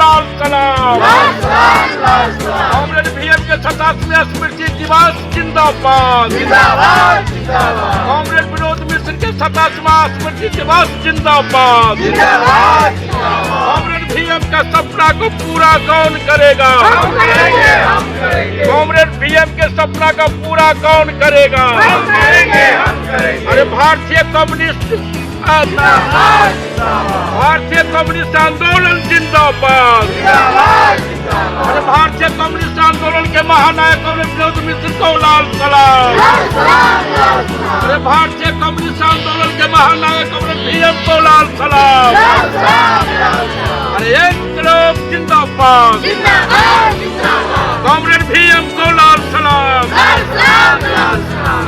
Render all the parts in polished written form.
लाल सलाम। कॉमरेड भीएम के 87वें स्मृति दिवस जिंदाबाद। कॉमरेड विनोद मिश्र के 87वां स्मृति दिवस जिंदाबाद। कॉमरेड भीएम का सपना को पूरा कौन करेगा? कॉमरेड भीएम के सपना का पूरा कौन करेगा? अरे भारतीय कम्युनिस्ट आंदोलन जिंदाबाद। अरे भारतीय कम्युनिस्ट आंदोलन के महानायक कॉमरेड विनोद मिश्र को लाल सलाम। अरे भारतीय कम्युनिस्ट आंदोलन के महानायक कॉमरेड भीएम को लाल सलाम। अरे इनकलाब जिंदाबाद। कॉमरेड भीएम को लाल सलाम।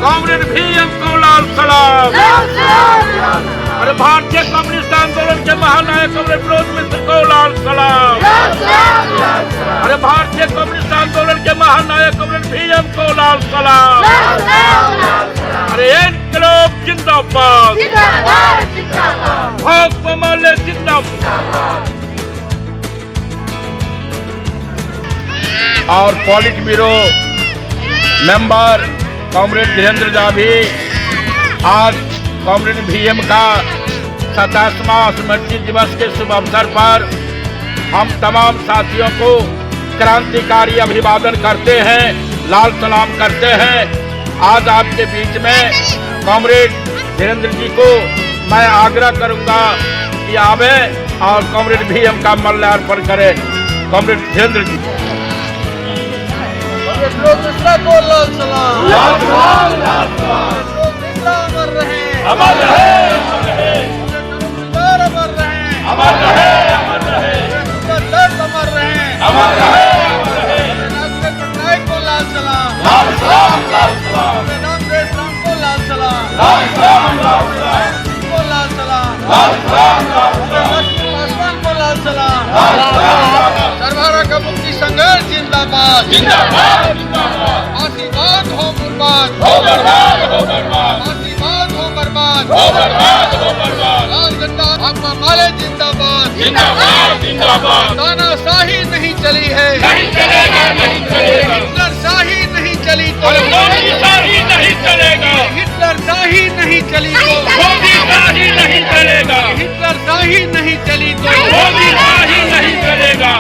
कॉमरेड भीएम को लाल सलाम। अरे भारतीय कम्युनिस्ट आंदोलन के महानायक कॉमरेड विनोद मिश्र को लाल सलाम। अरे भारतीय कम्युनिस्ट आंदोलन के महानायक कॉमरेड भीएम को लाल सलाम। अरे इनकलाब जिंदाबाद। भाकपा माले जिंदाबाद। और politburo member comrade Dhirendra Jha भी आज कॉमरेड भीएम का 87वां स्मृति दिवस के शुभ अवसर पर हम तमाम साथियों को क्रांतिकारी अभिवादन करते हैं, लाल सलाम करते हैं। आज आपके बीच में कॉमरेड धीरेन्द्र जी को मैं आग्रह करूंगा कि आवे और कॉमरेड भीएम का माल्यार्पण करें। कॉमरेड धीरेन्द्र जी को लाल सलाम। अमर रहे, अमर रहे, अमर रहे, अमर रहे, अमर रहे, अमर रहे, अमर रहे, अमर रहे। पटनायक को लाल सलाम। लाल सलाम, लाल सलाम, राम को लाल सलाम। लाल सलाम, लाल सलाम, को लाल सलाम। लाल सलाम, लाल सलाम, पासवान को लाल सलाम। लाल सलाम। सरवारा का मुक्ति संघर्ष जिंदाबाद। जिंदाबाद, जिंदाबाद। आशीर्वाद हो बर्बाद, हो बर्बाद, हो बर्बाद, आशीर्वाद हो बर्बाद, हो बर्बाद, हो बर्बाद। लाल झंडा भाकपा माले जिंदाबाद। जिंदाबाद, जिंदाबाद। तानाशाही नहीं चली है, नहीं चलेगा, नहीं चलेगा। हिटलरशाही नहीं चली तो मोदीशाही नहीं चलेगा। हिटलरशाही नहीं चली तो मोदीशाही नहीं चलेगा। हिटलरशाही नहीं चली तो मोदीशाही नहीं चलेगा।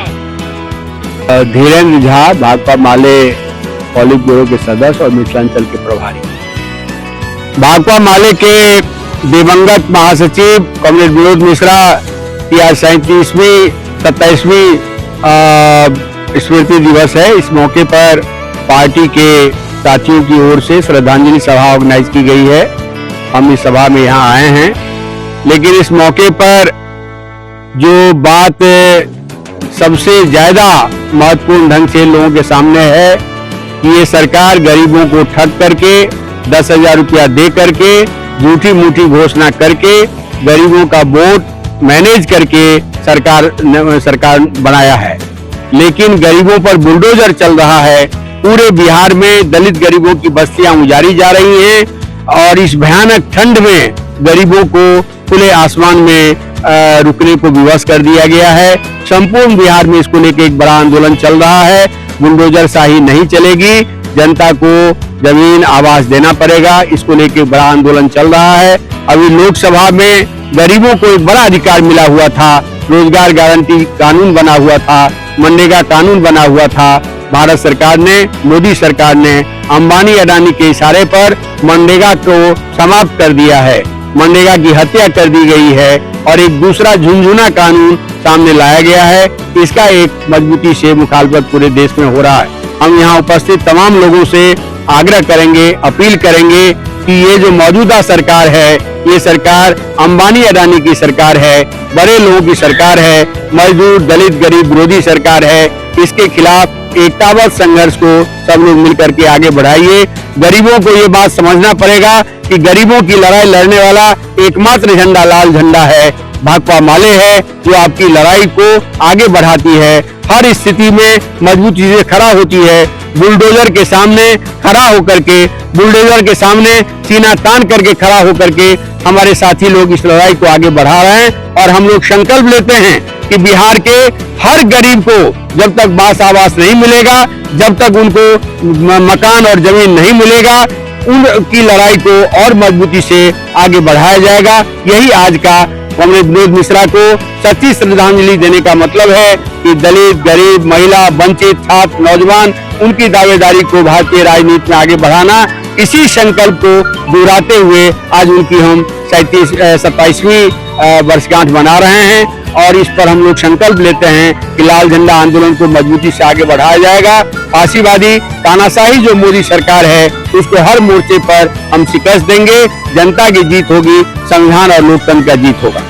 धीरेन्द्र झा भाकपा माले पॉलिट ब्यूरो के सदस्य और मिथिलांचल के प्रभारी। भाकपा माले के दिवंगत महासचिव कॉमरेड विनोद मिश्रा की आज 27वीं स्मृति दिवस है। इस मौके पर पार्टी के साथियों की ओर से श्रद्धांजलि सभा ऑर्गेनाइज की गई है। हम इस सभा में यहाँ आए हैं, लेकिन इस मौके पर जो बात सबसे ज्यादा महत्वपूर्ण ढंग से लोगों के सामने है कि ये सरकार गरीबों को ठग करके 10,000 रुपया दे करके झूठी मूठी घोषणा करके गरीबों का वोट मैनेज करके सरकार बनाया है। लेकिन गरीबों पर बुलडोजर चल रहा है। पूरे बिहार में दलित गरीबों की बस्तियां उजाड़ी जा रही हैं और इस भयानक ठंड में गरीबों को खुले आसमान में रुकने को विवश कर दिया गया है। संपूर्ण बिहार में इसको लेकर एक बड़ा आंदोलन चल रहा है। बुलडोजर शाही नहीं चलेगी, जनता को जमीन आवास देना पड़ेगा। इसको लेकर बड़ा आंदोलन चल रहा है। अभी लोकसभा में गरीबों को एक बड़ा अधिकार मिला हुआ था, रोजगार गारंटी कानून बना हुआ था, मनरेगा कानून बना हुआ था। भारत सरकार ने, मोदी सरकार ने अंबानी अडानी के इशारे पर मनरेगा को समाप्त कर दिया है, मनरेगा की हत्या कर दी गई है और एक दूसरा झुनझुना कानून सामने लाया गया है। इसका एक मजबूती से मुखालफत पूरे देश में हो रहा है। हम यहाँ उपस्थित तमाम लोगों से आग्रह करेंगे, अपील करेंगे कि ये जो मौजूदा सरकार है, ये सरकार अंबानी अडानी की सरकार है, बड़े लोगों की सरकार है, मजदूर दलित गरीब विरोधी सरकार है। इसके खिलाफ एकताबद्ध संघर्ष को सब लोग मिलकर के आगे बढ़ाइए। गरीबों को ये बात समझना पड़ेगा कि गरीबों की लड़ाई लड़ने वाला एकमात्र झंडा लाल झंडा है। भाकपा माले है जो आपकी लड़ाई को आगे बढ़ाती है, हर स्थिति में मजबूती से खड़ा होती है, बुलडोजर के सामने खड़ा होकर के, बुलडोजर के सामने सीना तान करके खड़ा होकर के हमारे साथी लोग इस लड़ाई को आगे बढ़ा रहे हैं। और हम लोग संकल्प लेते हैं कि बिहार के हर गरीब को जब तक बास आवास नहीं मिलेगा, जब तक उनको मकान और जमीन नहीं मिलेगा, उनकी लड़ाई को और मजबूती से आगे बढ़ाया जाएगा। यही आज का कॉमरेड विनोद मिश्रा को सच्ची श्रद्धांजलि देने का मतलब है कि दलित, गरीब, महिला, वंचित, छात्र, नौजवान, उनकी दावेदारी को भारतीय राजनीति में आगे बढ़ाना, इसी संकल्प को दोहराते हुए आज उनकी हम 27वीं वर्षगांठ मना रहे हैं। और इस पर हम लोग संकल्प लेते हैं कि लाल झंडा आंदोलन को मजबूती से आगे बढ़ाया जाएगा। फांसीवादी तानाशाही जो मोदी सरकार है उसको हर मोर्चे पर हम शिकस्त देंगे। जनता की जीत होगी, संविधान और लोकतंत्र का जीत होगा।